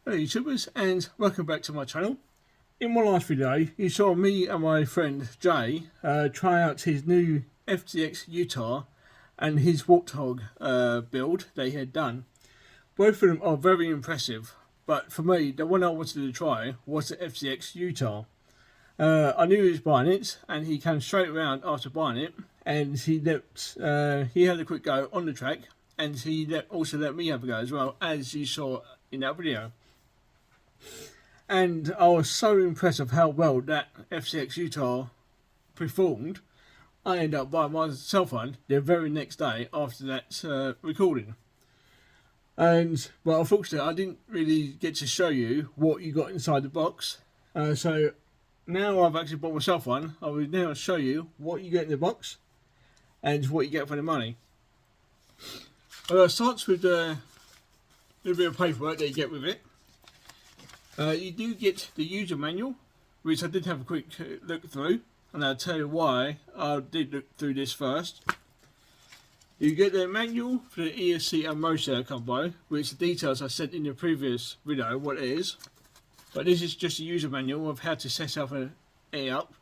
Hello YouTubers and welcome back to my channel. In my last video you saw me and my friend Jay try out his new FTX Utah and his Warthog build they had done. Both of them are very impressive, but for me the one I wanted to try was the FTX Utah. I knew he was buying it and he came straight around after buying it, and he had a quick go on the track, and he also let me have a go as well, as you saw in that video. And I was so impressed of how well that FTX Utah performed. I ended up buying myself one the very next day after that recording. But unfortunately I didn't really get to show you what you got inside the box. So now I've actually bought myself one. I will now show you what you get in the box and what you get for the money. It starts with a little bit of paperwork that you get with it. You do get the user manual, which I did have a quick look through, and I'll tell you why I did look through this first. You get the manual for the ESC and Moser combo, which the details I said in the previous video what it is. But this is just a user manual of how to set up an E up.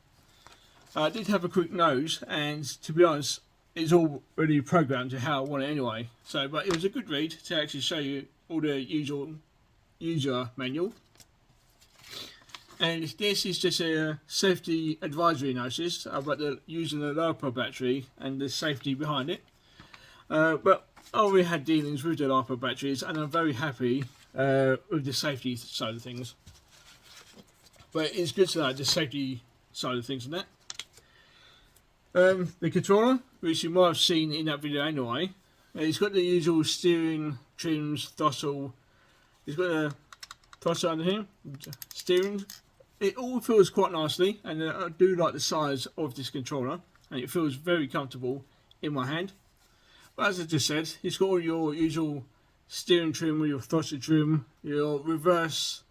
I did have a quick nose, and to be honest, it's all really programmed to how I want it anyway. But it was a good read to actually show you all the usual user manual. And this is just a safety advisory notice about using the LiPo battery and the safety behind it. But I already had dealings with the LiPo batteries, and I'm very happy with the safety side of things. But it's good to know the safety side of things and that. The controller, which you might have seen in that video anyway, it's got the usual steering, trims, throttle. It's got a throttle under here, steering. It all feels quite nicely, and I do like the size of this controller, and it feels very comfortable in my hand. But as I just said, it's got all your usual steering trim with your throttle trim, your reverse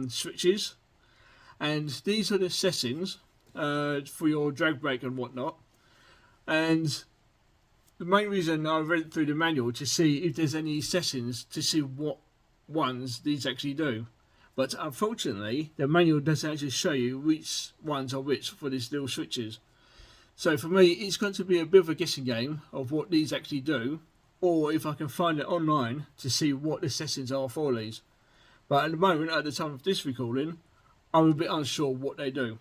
switches, and these are the settings for your drag brake and whatnot. And the main reason I read through the manual to see if there's any settings to see what ones these actually do. But unfortunately, the manual doesn't actually show you which ones are which for these little switches. So for me, it's going to be a bit of a guessing game of what these actually do, or if I can find it online to see what the settings are for these. But at the moment, at the time of this recording, I'm a bit unsure what they do.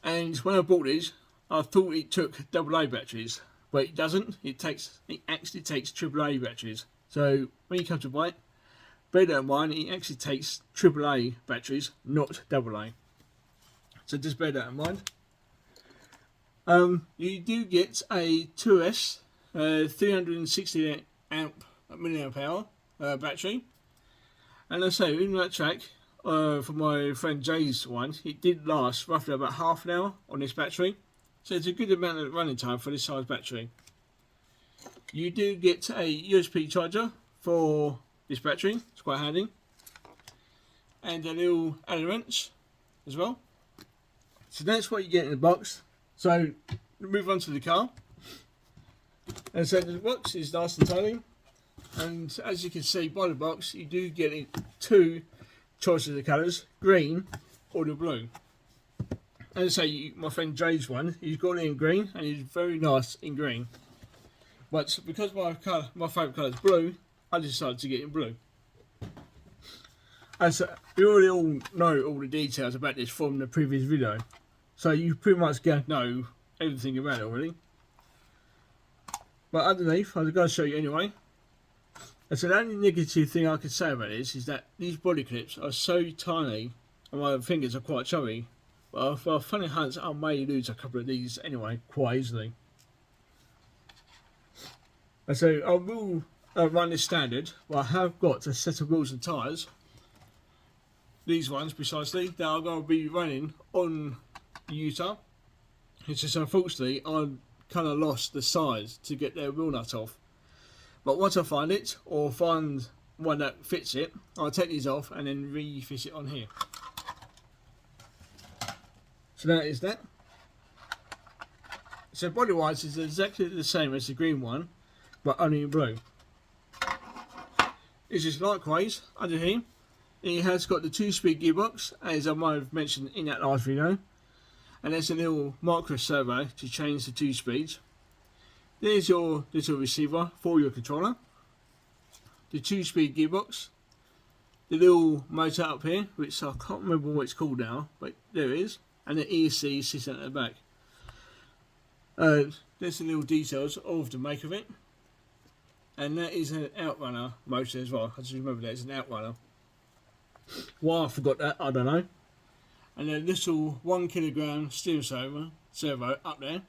And when I bought these, I thought it took AA batteries, but it doesn't. It actually takes AAA batteries. So when you come to buy it, bear that in mind, it actually takes AAA batteries, not AA. So just bear that in mind. You do get a 2S 360 milliamp hour battery, and I say in that track for my friend Jay's one, it did last roughly about half an hour on this battery, so it's a good amount of running time for this size battery. You do get a USB charger for this battery, it's quite handy, and a little Allen wrench as well. So that's what you get in the box. So move on to the car, and so the box is nice and tiny, and as you can see by the box, you do get two choices of colours, green or the blue. As I say, my friend Jay's one, he's got it in green, and he's very nice in green. But because my favourite colour is blue, I decided to get in blue. As you already all know all the details about this from the previous video, so you pretty much know everything about it already. But underneath, I'm going to show you anyway. And so the only negative thing I could say about this is that these body clips are so tiny, and my fingers are quite chubby. But for funny hunts, I may lose a couple of these anyway, quite easily. And so I will run this standard, but I have got a set of wheels and tyres. These ones precisely, that I'm going to be running on the Utah. It's just unfortunately I kind of lost the size to get their wheel nut off. But once I find it, or find one that fits it, I'll take these off and then refit it on here. So that is that. So body wise it's exactly the same as the green one, but only in blue. It's just likewise under here. It has got the 2-speed gearbox, as I might have mentioned in that last video. And there's a little micro servo to change the 2 speeds. There's your little receiver for your controller. The 2-speed gearbox. The little motor up here, which I can't remember what it's called now, but there it is. And the ESC sits at the back. There's the little details of the make of it. And that is an outrunner motor as well. I just remember that it's an outrunner. Why I forgot that, I don't know. And a little 1 kilogram steering servo up there.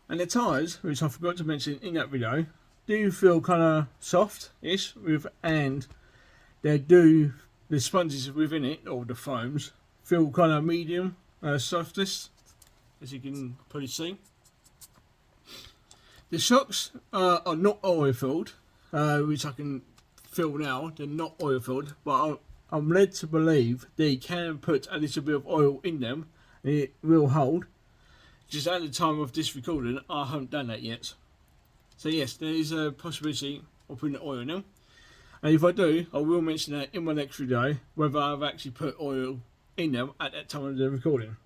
And the tyres, which I forgot to mention in that video, do feel kind of soft-ish, and the sponges within it, or the foams, feel kind of medium softness, as you can probably see. The shocks are not oil filled, which I can feel now. They're not oil filled, but I'm led to believe they can put a little bit of oil in them and it will hold. Just at the time of this recording, I haven't done that yet. So yes, there is a possibility of putting oil in them. And if I do, I will mention that in my next video, whether I've actually put oil in them at that time of the recording.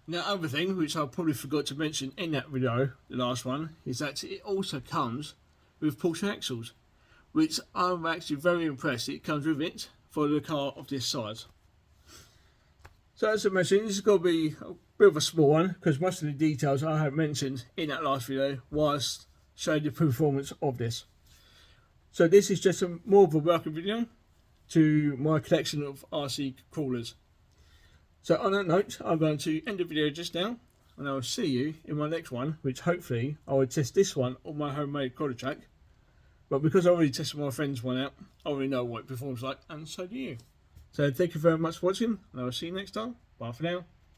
Now, other thing, which I probably forgot to mention in that video, the last one, is that it also comes with Porsche axles, which I'm actually very impressed it comes with it for the car of this size. So as I mentioned, this is going to be a bit of a small one, because most of the details I have mentioned in that last video was showing the performance of this. So this is just more of a welcome video to my collection of RC crawlers. So on that note, I'm going to end the video just now, and I'll see you in my next one, which hopefully I will test this one on my homemade crawler track. But because I already tested my friend's one out, I already know what it performs like, and so do you. So thank you very much for watching, and I will see you next time. Bye for now.